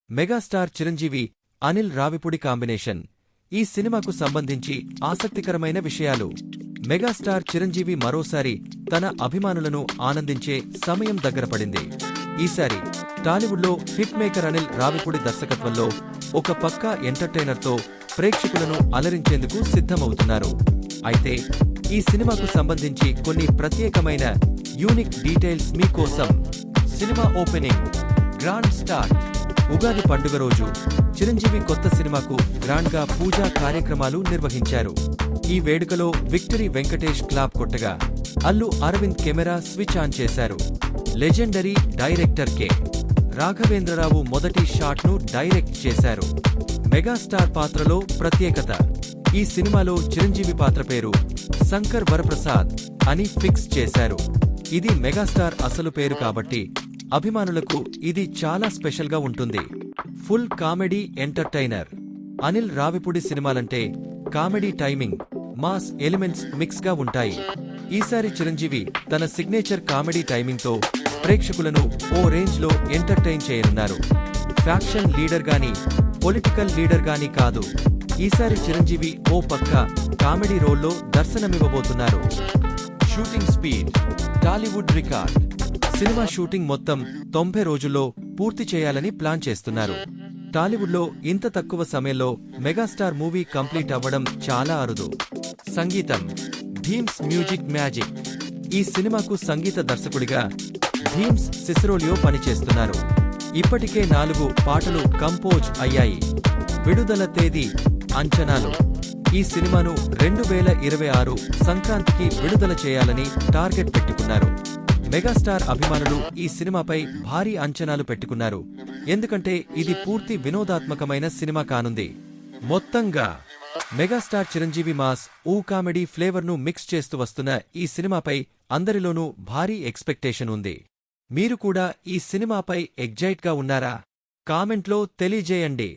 Megastar Chiranjeevi, Anil Ravipudi combination. ఈ సినిమాకు సంబంధించి ఆసక్తికరమైన విషయాలు. మెగాస్టార్ చిరంజీవి మరోసారి తన అభిమానులను ఆనందించే సమయం దగ్గరపడింది. ఈసారి టాలీవుడ్లో హిట్ మేకర్ అనిల్ రావిపూడి దర్శకత్వంలో ఒక పక్కా ఎంటర్టైనర్తో ప్రేక్షకులను అలరించేందుకు సిద్ధమవుతున్నారు. అయితే ఈ సినిమాకు సంబంధించి కొన్ని ప్రత్యేకమైన యూనిక్ డీటెయిల్స్ మీకోసం. Cinema opening grand start. Ugadi పండుగ రోజు చిరంజీవి కొత్త సినిమాకు గ్రాండ్గా పూజా కార్యక్రమాలు నిర్వహించారు. ఈ వేడుకలో విక్టరీ వెంకటేష్ క్లాప్ కొట్టగా Allu Arvind camera switch on చేశారు. Legendary director K. రాఘవేంద్రరావు మొదటి షాట్ను డైరెక్ట్ చేశారు. మెగాస్టార్ పాత్రలో ప్రత్యేకత. ఈ సినిమాలో చిరంజీవి పాత్ర పేరు శంకర్ వరప్రసాద్ అని ఫిక్స్ చేశారు. ఇది మెగాస్టార్ అసలు పేరు కాబట్టి అభిమానులకు ఇది చాలా స్పెషల్గా ఉంటుంది. Full comedy entertainer. Anil Ravipudi సినిమాలంటే కామెడీ టైమింగ్, మాస్ ఎలిమెంట్స్ మిక్స్గా ఉంటాయి. ఈసారి చిరంజీవి తన సిగ్నేచర్ కామెడీ టైమింగ్తో ప్రేక్షకులను ఓ రేంజ్లో ఎంటర్టైన్ చేయనున్నారు. ఫ్యాక్షన్ లీడర్ గానీ పొలిటికల్ లీడర్ గానీ కాదు, ఈసారి చిరంజీవి ఓ పక్క కామెడీ రోల్లో దర్శనమివ్వబోతున్నారు. Shooting speed Tollywood record. Cinema shooting మొత్తం 90 రోజుల్లో పూర్తి చేయాలని ప్లాన్ చేస్తున్నారు. టాలీవుడ్లో ఇంత తక్కువ సమయంలో మెగాస్టార్ మూవీ కంప్లీట్ అవ్వడం చాలా అరుదు. సంగీతం భీమ్స్ మ్యూజిక్ మ్యాజిక్. ఈ సినిమాకు సంగీత దర్శకుడిగా భీమ్స్ సిసిరోలియో పనిచేస్తున్నారు. ఇప్పటికే 4 పాటలు కంపోజ్ అయ్యాయి. విడుదల తేదీ అంచనాలు. ఈ సినిమాను 2026 సంక్రాంతికి విడుదల చేయాలని టార్గెట్ పెట్టుకున్నారు. మెగాస్టార్ అభిమానులు ఈ సినిమాపై భారీ అంచనాలు పెట్టుకున్నారు. ఎందుకంటే ఇది పూర్తి వినోదాత్మకమైన సినిమా కానుంది. మొత్తంగా మెగాస్టార్ చిరంజీవి మాస్ కామెడీ ఫ్లేవర్ను మిక్స్ చేస్తూ వస్తున్న ఈ సినిమాపై అందరిలోనూ భారీ ఎక్స్పెక్టేషన్ ఉంది. మీరు కూడా ఈ సినిమాపై ఎగ్జైట్గా ఉన్నారా? కామెంట్లో తెలియజేయండి.